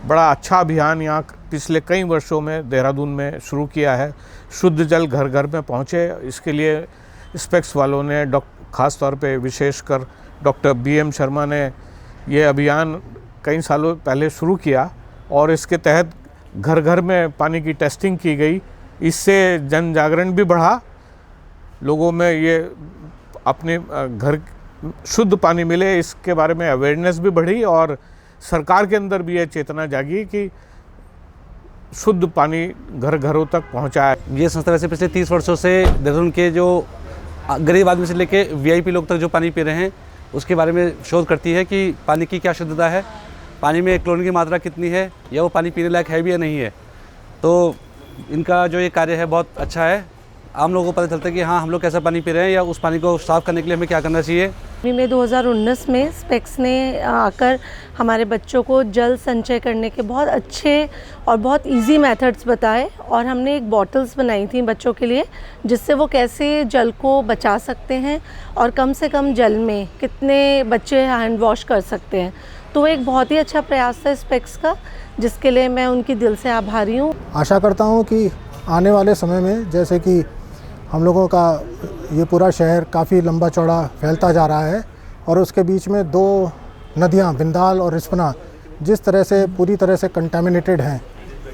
बड़ा अच्छा अभियान यहाँ पिछले कई वर्षों में देहरादून में शुरू किया है। शुद्ध जल घर घर में पहुँचे, इसके लिए स्पेक्स वालों ने ख़ास तौर पे विशेषकर डॉक्टर BM शर्मा ने ये अभियान कई सालों पहले शुरू किया और इसके तहत घर घर में पानी की टेस्टिंग की गई। इससे जन जागरण भी बढ़ा, लोगों में ये अपने घर शुद्ध पानी मिले इसके बारे में अवेयरनेस भी बढ़ी और सरकार के अंदर भी ये चेतना जागी कि शुद्ध पानी घर घरों तक पहुंचाए। ये संस्था वैसे पिछले 30 वर्षों से देहरादून के जो गरीब आदमी से लेके VIP लोग तक जो पानी पी रहे हैं उसके बारे में शोध करती है कि पानी की क्या शुद्धता है, पानी में क्लोरीन की मात्रा कितनी है, या वो पानी पीने लायक है भी या नहीं है। तो इनका जो ये कार्य है बहुत अच्छा है। आम लोगों को पता चलता है कि हाँ, हम लोग कैसा पानी पी रहे हैं या उस पानी को साफ़ करने के लिए हमें क्या करना चाहिए। में 2019 में स्पेक्स ने आकर हमारे बच्चों को जल संचय करने के बहुत अच्छे और बहुत इजी मेथड्स बताए और हमने एक बॉटल्स बनाई थी बच्चों के लिए, जिससे वो कैसे जल को बचा सकते हैं और कम से कम जल में कितने बच्चे हैंड वॉश कर सकते हैं। तो एक बहुत ही अच्छा प्रयास था स्पेक्स का, जिसके लिए मैं उनकी दिल से आभारी हूँ। आशा करता हूँ कि आने वाले समय में जैसे कि हम लोगों का ये पूरा शहर काफ़ी लंबा चौड़ा फैलता जा रहा है और उसके बीच में 2 नदियाँ बिंदाल और रिस्पना जिस तरह से पूरी तरह से कंटामिनेटेड हैं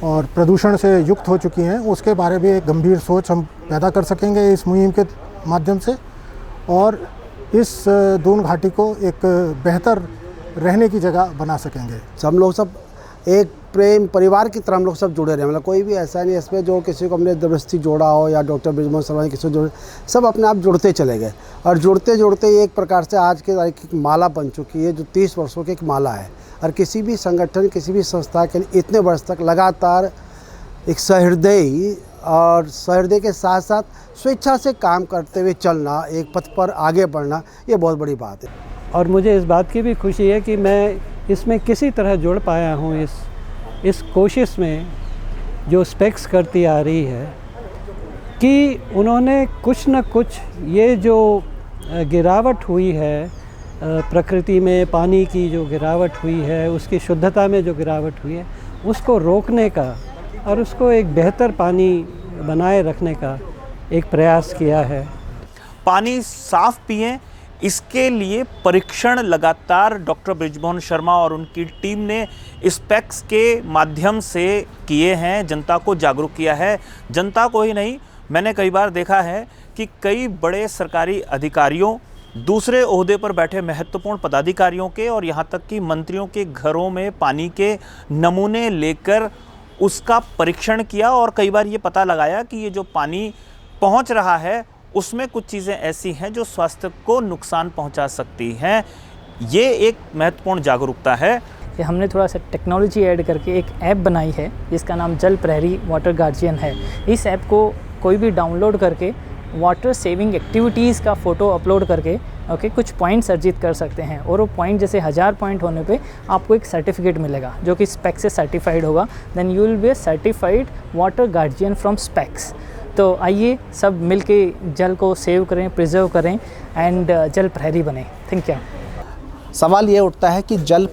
और प्रदूषण से युक्त हो चुकी हैं, उसके बारे में एक गंभीर सोच हम पैदा कर सकेंगे इस मुहिम के माध्यम से और इस दून घाटी को एक बेहतर रहने की जगह बना सकेंगे। हम लोग सब एक प्रेम परिवार की तरह हम लोग सब जुड़े रहे, मतलब कोई भी ऐसा नहीं इसमें जो किसी को हमने ज़बरदस्ती जोड़ा हो या डॉक्टर बृजमोहन शर्मा ने किसी को जोड़े, सब अपने आप जुड़ते चले गए और जुड़ते जुड़ते एक प्रकार से आज के तारीख की माला बन चुकी है, जो 30 वर्षों की एक माला है। और किसी भी संगठन, किसी भी संस्था के इतने वर्ष तक लगातार एक सहृदयी और सहृदय के साथ साथ स्वेच्छा से काम करते हुए चलना, एक पथ पर आगे बढ़ना, ये बहुत बड़ी बात है। और मुझे इस बात की भी खुशी है कि मैं इसमें किसी तरह जुड़ पाया हूँ इस कोशिश में जो स्पेक्स करती आ रही है कि उन्होंने कुछ न कुछ ये जो गिरावट हुई है प्रकृति में, पानी की जो गिरावट हुई है, उसकी शुद्धता में जो गिरावट हुई है, उसको रोकने का और उसको एक बेहतर पानी बनाए रखने का एक प्रयास किया है। पानी साफ पिएं, इसके लिए परीक्षण लगातार डॉक्टर बृजमोहन शर्मा और उनकी टीम ने स्पेक्स के माध्यम से किए हैं, जनता को जागरूक किया है। जनता को ही नहीं, मैंने कई बार देखा है कि कई बड़े सरकारी अधिकारियों, दूसरे ओहदे पर बैठे महत्वपूर्ण पदाधिकारियों के और यहाँ तक कि मंत्रियों के घरों में पानी के नमूने लेकर उसका परीक्षण किया और कई बार ये पता लगाया कि ये जो पानी पहुँच रहा है उसमें कुछ चीज़ें ऐसी हैं जो स्वास्थ्य को नुकसान पहुंचा सकती हैं। ये एक महत्वपूर्ण जागरूकता है कि हमने थोड़ा सा टेक्नोलॉजी ऐड करके एक ऐप बनाई है जिसका नाम जल प्रहरी वाटर गार्जियन है। इस ऐप को कोई भी डाउनलोड करके वाटर सेविंग एक्टिविटीज़ का फ़ोटो अपलोड करके कुछ पॉइंट्स अर्जित कर सकते हैं और वो पॉइंट जैसे 1000 पॉइंट होने पे आपको एक सर्टिफिकेट मिलेगा जो कि स्पेक्स से सर्टिफाइड होगा। Then you will be a certified water guardian from Specs. तो आइए सब मिलके जल को सेव करें, प्रिजर्व करें एंड जल प्रहरी बने। Thank you. सवाल ये उठता है कि जल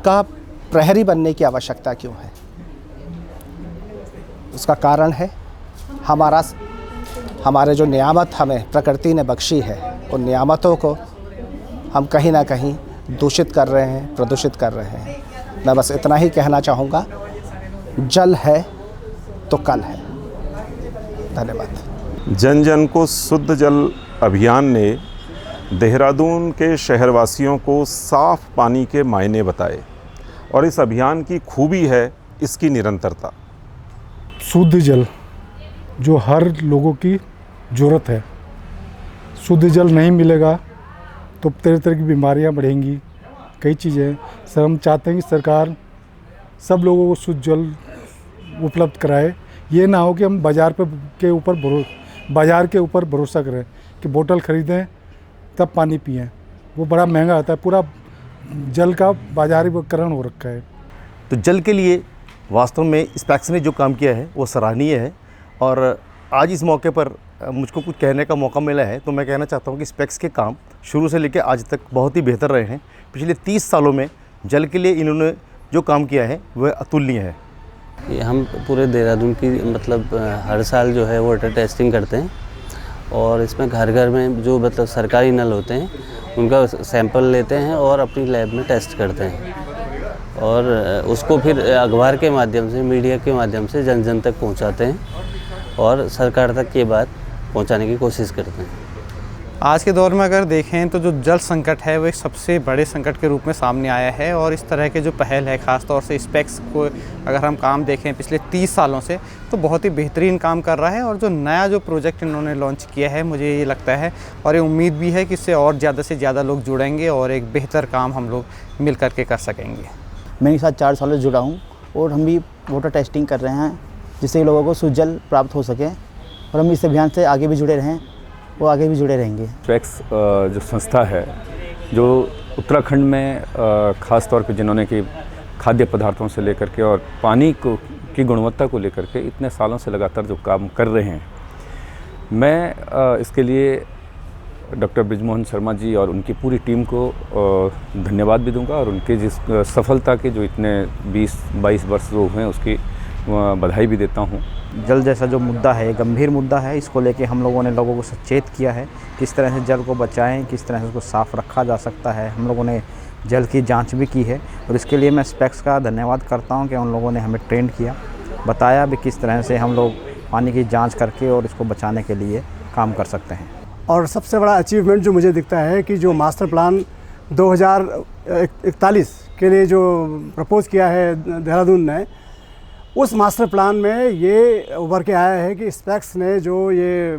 का प्रहरी बनने की आवश्यकता क्यों है। उसका कारण है हमारे जो नियामत हमें प्रकृति ने बख्शी है, उन नियामतों को हम कहीं ना कहीं दूषित कर रहे हैं, प्रदूषित कर रहे हैं। मैं बस इतना ही कहना चाहूँगा, जल है तो कल है। धन्यवाद। जन जन को शुद्ध जल अभियान ने देहरादून के शहरवासियों को साफ पानी के मायने बताए और इस अभियान की खूबी है इसकी निरंतरता। शुद्ध जल जो हर लोगों की ज़रूरत है, शुद्ध जल नहीं मिलेगा तो तरह तरह की बीमारियां बढ़ेंगी, कई चीज़ें। सर हम चाहते हैं कि सरकार सब लोगों को शुद्ध जल उपलब्ध कराए। ये ना हो कि हम बाज़ार के ऊपर भरोसा करें कि बोतल ख़रीदें तब पानी पिएं, वो बड़ा महंगा आता है। पूरा जल का बाजारीकरण हो रखा है। तो जल के लिए वास्तव में स्पेक्स ने जो काम किया है वो सराहनीय है और आज इस मौके पर मुझको कुछ कहने का मौका मिला है तो मैं कहना चाहता हूँ कि स्पेक्स के काम शुरू से लेकर आज तक बहुत ही बेहतर रहे हैं। पिछले 30 सालों में जल के लिए इन्होंने जो काम किया है वह अतुलनीय है। ये हम पूरे देहरादून की मतलब हर साल जो है वाटर टेस्टिंग करते हैं और इसमें घर घर में जो मतलब सरकारी नल होते हैं उनका सैंपल लेते हैं और अपनी लैब में टेस्ट करते हैं और उसको फिर अखबार के माध्यम से, मीडिया के माध्यम से जन जन तक पहुंचाते हैं और सरकार तक ये बात पहुंचाने की कोशिश करते हैं। आज के दौर में अगर देखें तो जो जल संकट है वो एक सबसे बड़े संकट के रूप में सामने आया है और इस तरह के जो पहल है ख़ास तौर से स्पेक्स को अगर हम काम देखें पिछले 30 सालों से तो बहुत ही बेहतरीन काम कर रहा है और जो नया जो प्रोजेक्ट इन्होंने लॉन्च किया है मुझे ये लगता है और ये उम्मीद भी है कि इससे और ज़्यादा से ज़्यादा लोग जुड़ेंगे और एक बेहतर काम हम लोग मिल करके कर सकेंगे। मैं इस साथ 4 सालों से जुड़ा हूँ और हम भी वाटर टेस्टिंग कर रहे हैं जिससे लोगों को शुद्ध जल प्राप्त हो सके और हम इस अभियान से आगे भी जुड़े रहें, वो आगे भी जुड़े रहेंगे। स्पेक्स जो संस्था है जो उत्तराखंड में ख़ास तौर पे जिन्होंने कि खाद्य पदार्थों से लेकर के और पानी को की गुणवत्ता को लेकर के इतने सालों से लगातार जो काम कर रहे हैं, मैं इसके लिए डॉक्टर बृजमोहन शर्मा जी और उनकी पूरी टीम को धन्यवाद भी दूंगा और उनके जिस सफलता के जो इतने 20-22 वर्ष जो हुए हैं उसकी बधाई भी देता हूँ। जल जैसा जो मुद्दा है, गंभीर मुद्दा है, इसको लेके हम लोगों ने लोगों को सचेत किया है किस तरह से जल को बचाएं, किस तरह से उसको साफ़ रखा जा सकता है। हम लोगों ने जल की जांच भी की है और इसके लिए मैं स्पेक्स का धन्यवाद करता हूं कि उन लोगों ने हमें ट्रेंड किया, बताया भी किस तरह से हम लोग पानी की जांच करके और इसको बचाने के लिए काम कर सकते हैं। और सबसे बड़ा अचीवमेंट जो मुझे दिखता है कि जो मास्टर प्लान 2041 के लिए जो प्रपोज़ किया है देहरादून ने, उस मास्टर प्लान में ये उभर के आया है कि स्पेक्स ने जो ये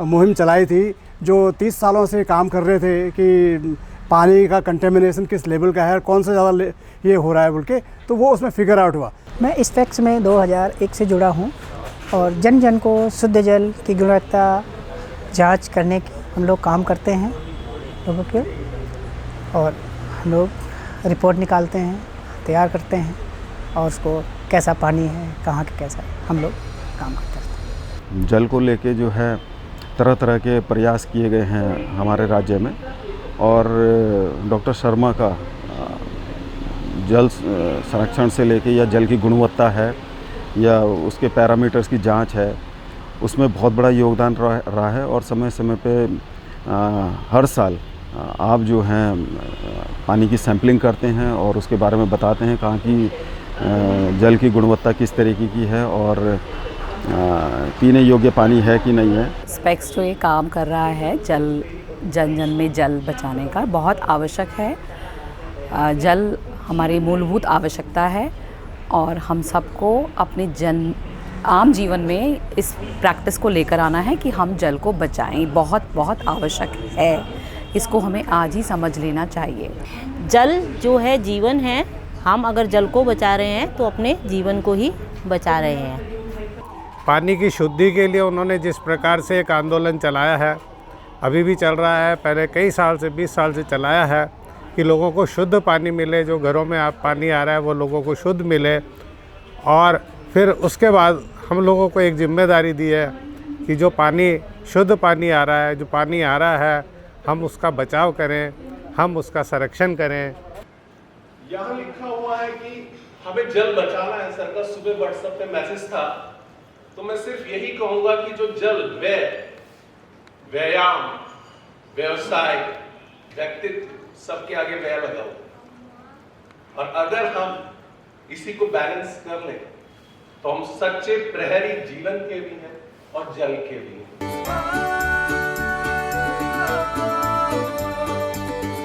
मुहिम चलाई थी, जो 30 सालों से काम कर रहे थे कि पानी का कंटेमिनेशन किस लेवल का है और कौन सा ज़्यादा ये हो रहा है बोल के, तो वो उसमें फिगर आउट हुआ। मैं स्पेक्स में 2001 से जुड़ा हूँ और जन जन को शुद्ध जल की गुणवत्ता जांच करने की हम लोग काम करते हैं लोगों के, और हम लोग रिपोर्ट निकालते हैं, तैयार करते हैं और उसको कैसा पानी है, कहाँ का कैसा है, हम लोग काम करते हैं। जल को लेके जो है तरह तरह के प्रयास किए गए हैं हमारे राज्य में और डॉक्टर शर्मा का जल संरक्षण से लेके या जल की गुणवत्ता है या उसके पैरामीटर्स की जांच है, उसमें बहुत बड़ा योगदान रहा है और समय समय पे हर साल आप जो हैं पानी की सैंपलिंग करते हैं और उसके बारे में बताते हैं कहाँ की जल की गुणवत्ता किस तरीके की है और पीने योग्य पानी है कि नहीं है। स्पेक्स जो ये काम कर रहा है जन जन में जल बचाने का बहुत आवश्यक है। जल हमारी मूलभूत आवश्यकता है और हम सबको अपने आम जीवन में इस प्रैक्टिस को लेकर आना है कि हम जल को बचाएं। बहुत बहुत आवश्यक है, इसको हमें आज ही समझ लेना चाहिए। जल जो है जीवन है, हम अगर जल को बचा रहे हैं तो अपने जीवन को ही बचा रहे हैं। पानी की शुद्धि के लिए उन्होंने जिस प्रकार से एक आंदोलन चलाया है, अभी भी चल रहा है, पहले कई साल से 20 साल से चलाया है कि लोगों को शुद्ध पानी मिले, जो घरों में आप पानी आ रहा है वो लोगों को शुद्ध मिले। और फिर उसके बाद हम लोगों को एक जिम्मेदारी दी है कि जो पानी शुद्ध पानी आ रहा है, जो पानी आ रहा है, हम उसका बचाव करें, हम उसका संरक्षण करें। यहाँ लिखा हुआ है कि हमें जल बचाना है। सर का सुबह व्हाट्सएप पे मैसेज था, तो मैं सिर्फ यही कहूँगा कि जो जल व्यायाम, व्यवसाय, व्यक्तित्व सबके आगे व्यय लगाओ और अगर हम इसी को बैलेंस कर लें तो हम सच्चे प्रहरी जीवन के भी हैं और जल के भी हैं।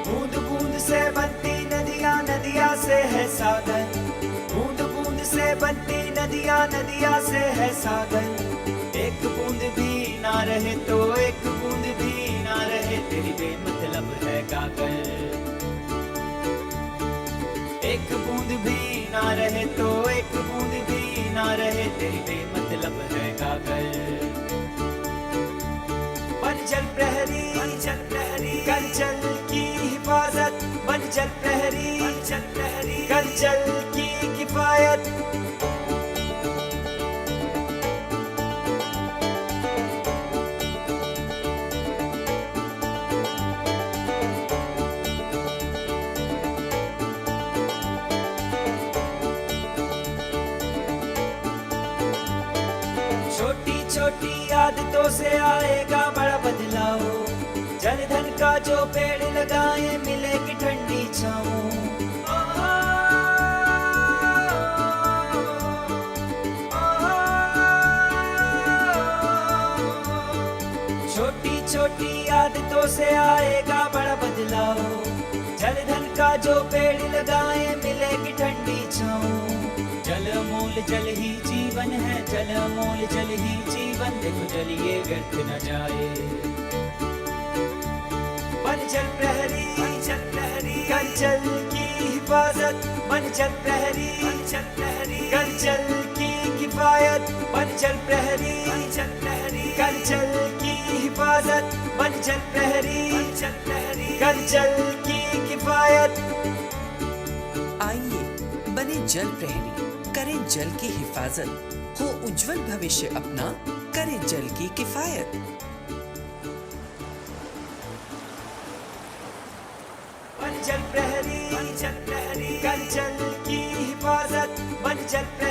बूंद बूंद से बनती नदियाँ, नदियाँ से है सागर। बूंद बूंद से बनती नदियाँ, नदियाँ से है सागर। एक बूंद भी ना रहे तो एक बूंद भी ना रहे, तेरी बेमतलब है गागर। एक बूंद भी ना रहे तो एक बूंद भी ना रहे, तेरी बेमतलब है गागर। बन जल प्रहरी, बन जल प्रहरी, कर जल की हिफाजत। बन जल प्रहरी, बन जल प्रहरी, कर जल की किफायत। छोटी आदतों से आएगा बड़ा बदलाव। जन धन का जो पेड़ लगाए मिलेगी ठंडी छाँव। छोटी छोटी आदतों से आएगा बड़ा बदलाव। जल धन का जो पेड़ लगाए मिलेगी ठंडी छाँव। जल मूल जल ही जीवन है, जल मूल जल ही जीवन। देखो जल ये व्यर्थ न जाए। बन जल प्रहरी, जल प्रहरी, कर जल की हिफाजत। बन जल प्रहरी, जल प्रहरी, कर जल की किफायत। बन जल प्रहरी, जल प्रहरी, कर जल की हिफाजत। बन जल प्रहरी, जल प्रहरी, कर जल की किफायत। आइए बने जल प्रहरी, करें जल की हिफाजत। हो उज्जवल भविष्य अपना, करें जल की किफायत। बन जल प्रहरी, जल प्रहरी, कर जल की हिफाजत। बन जल प्रहरी।